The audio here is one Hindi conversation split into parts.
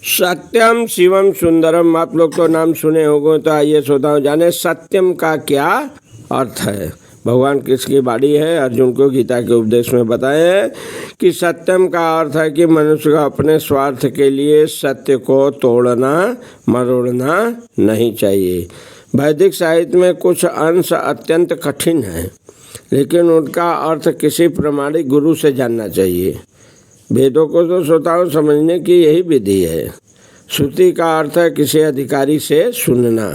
सत्यम शिवम सुंदरम, आप लोग तो नाम सुने होंगे, तो आइए श्रोताओं जाने सत्यम का क्या अर्थ है। भगवान कृष्ण की बाणी है, अर्जुन को गीता के उपदेश में बताए हैं कि सत्यम का अर्थ है कि मनुष्य को अपने स्वार्थ के लिए सत्य को तोड़ना मरोड़ना नहीं चाहिए। वैदिक साहित्य में कुछ अंश अत्यंत कठिन है, लेकिन उनका अर्थ किसी प्रामाणिक गुरु से जानना चाहिए। वेदों को तो श्रोताओं समझने की यही विधि है। श्रुति का अर्थ है किसी अधिकारी से सुनना।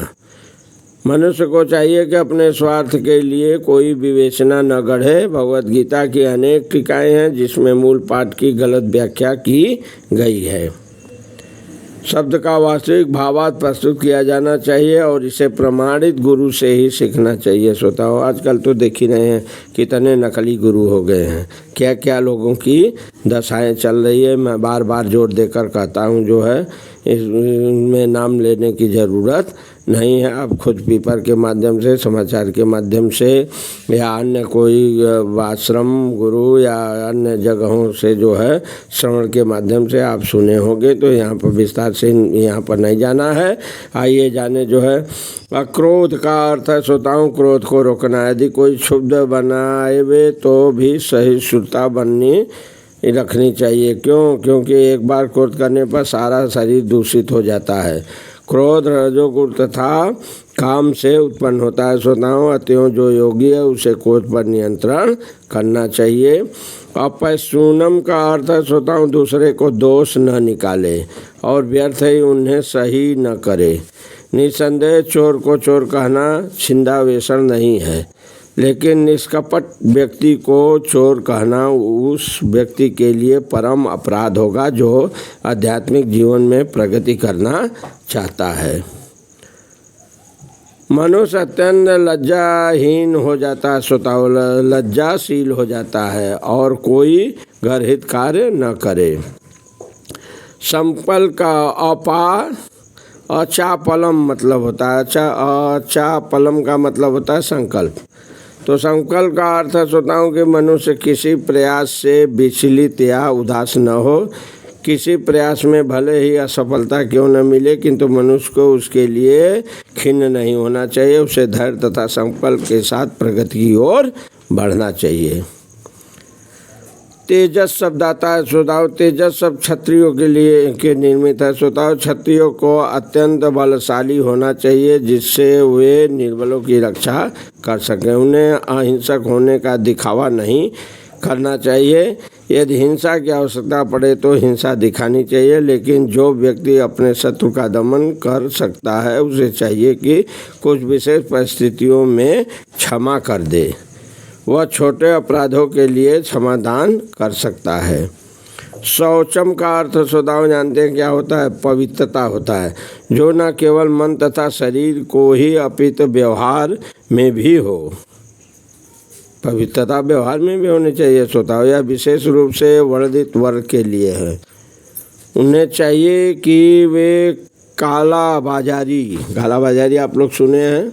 मनुष्य को चाहिए कि अपने स्वार्थ के लिए कोई विवेचना न गढ़े। भगवत गीता की अनेक टीकाएं हैं जिसमें मूल पाठ की गलत व्याख्या की गई है। शब्द का वास्तविक भावार्थ प्रस्तुत किया जाना चाहिए और इसे प्रमाणित गुरु से ही सीखना चाहिए। श्रोताओं, आजकल तो देख ही रहे हैं कितने नकली गुरु हो गए हैं, क्या क्या लोगों की दशाएं चल रही है। मैं बार बार जोर देकर कहता हूं, जो है इसमें नाम लेने की ज़रूरत नहीं है। आप खुद पेपर के माध्यम से, समाचार के माध्यम से या अन्य कोई आश्रम गुरु या अन्य जगहों से जो है श्रवण के माध्यम से आप सुने होंगे, तो यहाँ पर विस्तार से यहाँ पर नहीं जाना है। आइए जाने जो है अक्रोध का अर्थ है श्रोताओं क्रोध को रोकना। यदि कोई क्षुब्ध बनाए तो भी सहिष्णुता बननी रखनी चाहिए। क्योंकि एक बार क्रोध करने पर सारा शरीर दूषित हो जाता है। क्रोध रजोगुण तथा काम से उत्पन्न होता है। श्रोताओं, अतएव जो योगी है उसे क्रोध पर नियंत्रण करना चाहिए। अपशूनम का अर्थ है श्रोताओं दूसरे को दोष न निकाले और व्यर्थ ही उन्हें सही न करे। निसंदेह चोर को चोर कहना छिंदावेषण नहीं है, लेकिन निष्कपट व्यक्ति को चोर कहना उस व्यक्ति के लिए परम अपराध होगा जो आध्यात्मिक जीवन में प्रगति करना चाहता है। मनुष्य अत्यंत लज्जाहीन हो जाता है श्रोताओं, लज्जाशील हो जाता है और कोई गर्हित कार्य न करे। संकल्प का अचापलम मतलब होता है, अचापलम का मतलब होता है संकल्प। तो संकल्प का अर्थ है श्रोताओं कि मनुष्य किसी प्रयास से विचलित या उदास न हो। किसी प्रयास में भले ही असफलता क्यों न मिले, किंतु मनुष्य को उसके लिए खिन्न नहीं होना चाहिए। उसे धैर्य तथा संकल्प के साथ प्रगति की ओर बढ़ना चाहिए। तेजस शब्द आता है श्रोताओं, तेजस शब्द क्षत्रियों के लिए के निर्मित है। श्रोताओं, क्षत्रियों को अत्यंत बलशाली होना चाहिए जिससे वे निर्बलों की रक्षा कर सकें। उन्हें अहिंसक होने का दिखावा नहीं करना चाहिए। यदि हिंसा की आवश्यकता पड़े तो हिंसा दिखानी चाहिए, लेकिन जो व्यक्ति अपने शत्रु का दमन कर सकता है उसे चाहिए कि कुछ विशेष परिस्थितियों में क्षमा कर दे। वह छोटे अपराधों के लिए क्षमादान कर सकता है। शौचम का अर्थ श्रोताओं जानते हैं क्या होता है? पवित्रता होता है, जो न केवल मन तथा शरीर को ही अपितु व्यवहार में भी हो। पवित्रता व्यवहार में भी होनी चाहिए श्रोताओं। यह विशेष रूप से वर्णित वर्ग के लिए है। उन्हें चाहिए कि वे कालाबाजारी आप लोग सुने हैं,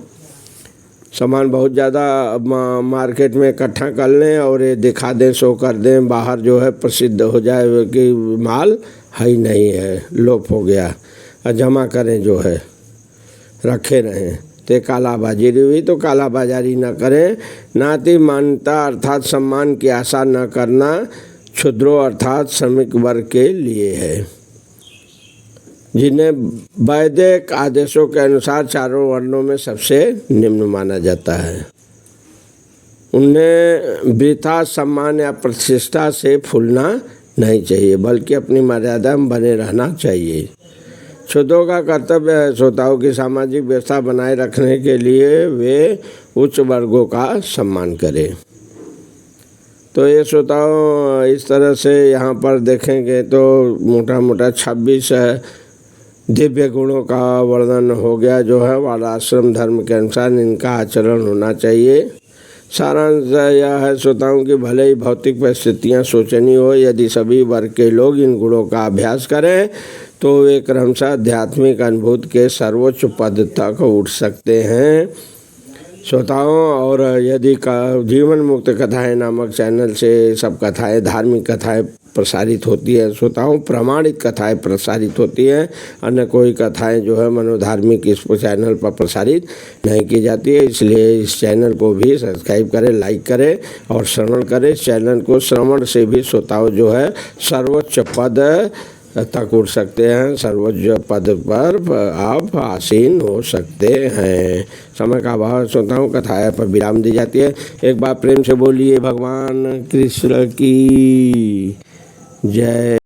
सामान बहुत ज़्यादा मार्केट में इकट्ठा कर लें और ये दिखा दें, शो कर दें, बाहर जो है प्रसिद्ध हो जाए कि माल है ही नहीं है, लोप हो गया, और जमा करें जो है रखे रहें, तो कालाबाजारी हुई। तो कालाबाजारी न करें। नाती मान्यता अर्थात सम्मान की आशा न करना क्षुद्रों अर्थात श्रमिक वर्ग के लिए है, जिन्हें वैदिक आदेशों के अनुसार चारों वर्णों में सबसे निम्न माना जाता है। उन्हें वृथा सम्मान या प्रतिष्ठा से फूलना नहीं चाहिए, बल्कि अपनी मर्यादा में बने रहना चाहिए। क्षुद्रों का कर्तव्य है श्रोताओं की सामाजिक व्यवस्था बनाए रखने के लिए वे उच्च वर्गों का सम्मान करें। तो ये श्रोताओं इस तरह से यहाँ पर देखेंगे तो मोटा मोटा 26 दिव्य गुणों का वर्णन हो गया, जो है वर्णाश्रम धर्म के अनुसार इनका आचरण होना चाहिए। सारांश यह है श्रोताओं कि भले ही भौतिक परिस्थितियाँ शोचनीय हो, यदि सभी वर्ग के लोग इन गुणों का अभ्यास करें तो वे क्रमशः आध्यात्मिक अनुभूति के सर्वोच्च पद तक उठ सकते हैं श्रोताओं। और यदि जीवन मुक्त कथाएं नामक चैनल से सब कथाएं, धार्मिक कथाएं प्रसारित होती है श्रोताओं, प्रमाणित कथाएं प्रसारित होती हैं। अन्य कोई कथाएं जो है मनोधार्मिक इस चैनल पर प्रसारित नहीं की जाती है। इसलिए इस चैनल को भी सब्सक्राइब करें, लाइक करें और श्रवण करें। इस चैनल को श्रवण से भी श्रोताओं जो है सर्वोच्च पद तक उड़ सकते हैं, सर्वोच्च पद पर आप आसीन हो सकते हैं। समय का अभाव श्रोताओं, कथाएं पर विराम दी जाती है। एक बार प्रेम से बोलिए भगवान कृष्ण की जय।